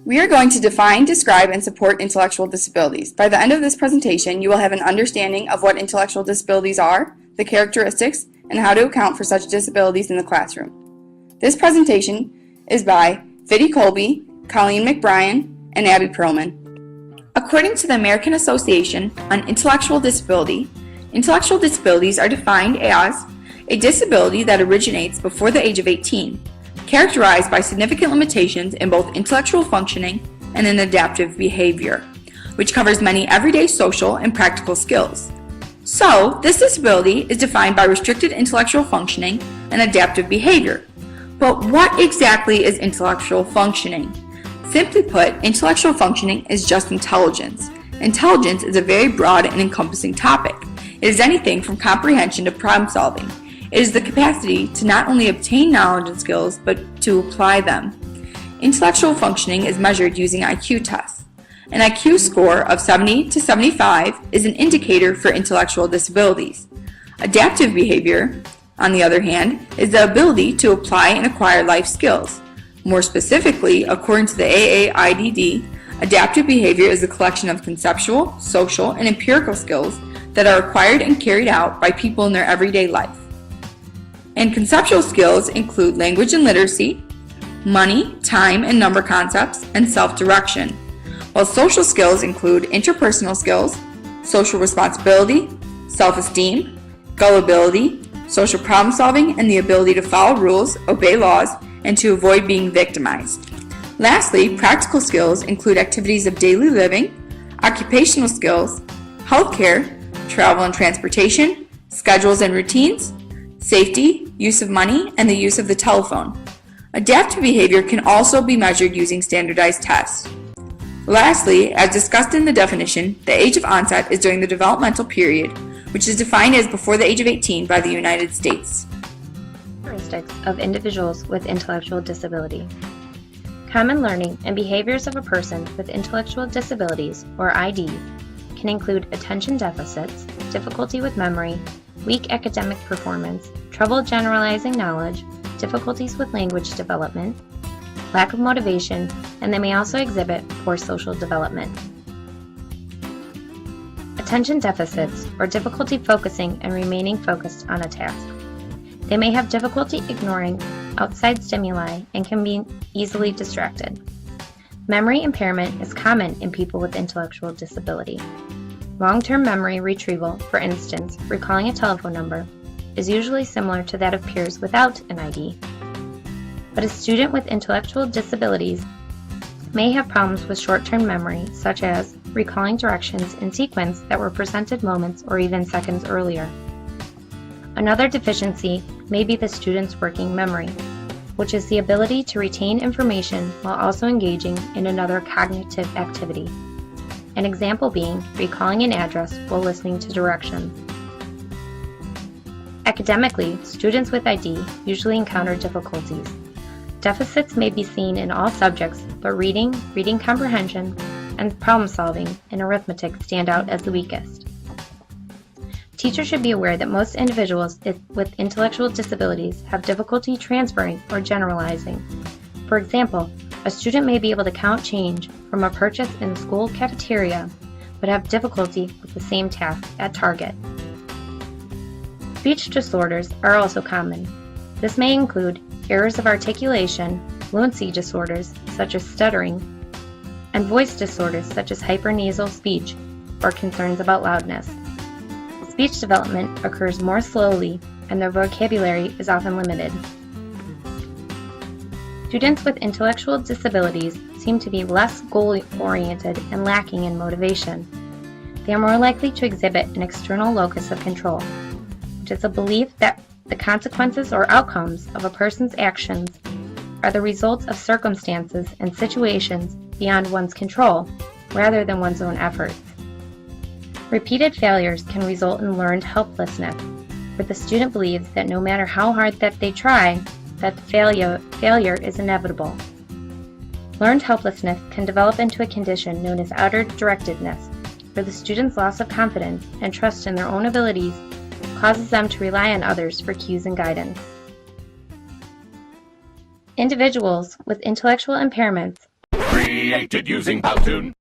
We are going to define, describe, and support intellectual disabilities. By the end of this presentation, you will have an understanding of what intellectual disabilities are, the characteristics, and how to account for such disabilities in the classroom. This presentation is by Viddy Colby, Colleen McBrien, and Abby Perlman. According to the American Association on Intellectual Disability, intellectual disabilities are defined as a disability that originates before the age of 18, characterized by significant limitations in both intellectual functioning and in adaptive behavior, which covers many everyday social and practical skills. So, this disability is defined by restricted intellectual functioning and adaptive behavior. But what exactly is intellectual functioning? Simply put, intellectual functioning is just intelligence. Intelligence is a very broad and encompassing topic. It is anything from comprehension to problem solving. It is the capacity to not only obtain knowledge and skills, but to apply them. Intellectual functioning is measured using IQ tests. An IQ score of 70 to 75 is an indicator for intellectual disabilities. Adaptive behavior, on the other hand, is the ability to apply and acquire life skills. More specifically, according to the AAIDD, adaptive behavior is a collection of conceptual, social, and empirical skills that are acquired and carried out by people in their everyday life. And conceptual skills include language and literacy, money, time, and number concepts, and self-direction, while social skills include interpersonal skills, social responsibility, self-esteem, gullibility, social problem solving, and the ability to follow rules, obey laws, and to avoid being victimized. Lastly, practical skills include activities of daily living, occupational skills, healthcare, travel and transportation, schedules and routines, safety, use of money, and the use of the telephone. Adaptive behavior can also be measured using standardized tests. Lastly, as discussed in the definition, the age of onset is during the developmental period, which is defined as before the age of 18 by the United States. Characteristics of individuals with intellectual disability. Common learning and behaviors of a person with intellectual disabilities, or ID, can include attention deficits, difficulty with memory, weak academic performance, trouble generalizing knowledge, difficulties with language development, lack of motivation, and they may also exhibit poor social development. Attention deficits, or difficulty focusing and remaining focused on a task. They may have difficulty ignoring outside stimuli and can be easily distracted. Memory impairment is common in people with intellectual disability. Long-term memory retrieval, for instance, recalling a telephone number, is usually similar to that of peers without an ID. But a student with intellectual disabilities may have problems with short-term memory, such as recalling directions in sequence that were presented moments or even seconds earlier. Another deficiency may be the student's working memory, which is the ability to retain information while also engaging in another cognitive activity. An example being recalling an address while listening to directions. Academically, students with ID usually encounter difficulties. Deficits may be seen in all subjects, but reading comprehension, and problem solving and arithmetic stand out as the weakest. Teachers should be aware that most individuals with intellectual disabilities have difficulty transferring or generalizing. For example, a student may be able to count change from a purchase in the school cafeteria, but have difficulty with the same task at Target. Speech disorders are also common. This may include errors of articulation, fluency disorders such as stuttering, and voice disorders such as hypernasal speech or concerns about loudness. Speech development occurs more slowly and their vocabulary is often limited. Students with intellectual disabilities seem to be less goal-oriented and lacking in motivation. They are more likely to exhibit an external locus of control, which is a belief that the consequences or outcomes of a person's actions are the results of circumstances and situations beyond one's control, rather than one's own efforts. Repeated failures can result in learned helplessness, where the student believes that no matter how hard that they try, that the failure is inevitable. Learned helplessness can develop into a condition known as outer directedness, where the student's loss of confidence and trust in their own abilities causes them to rely on others for cues and guidance. Individuals with intellectual impairments Created using Powtoon.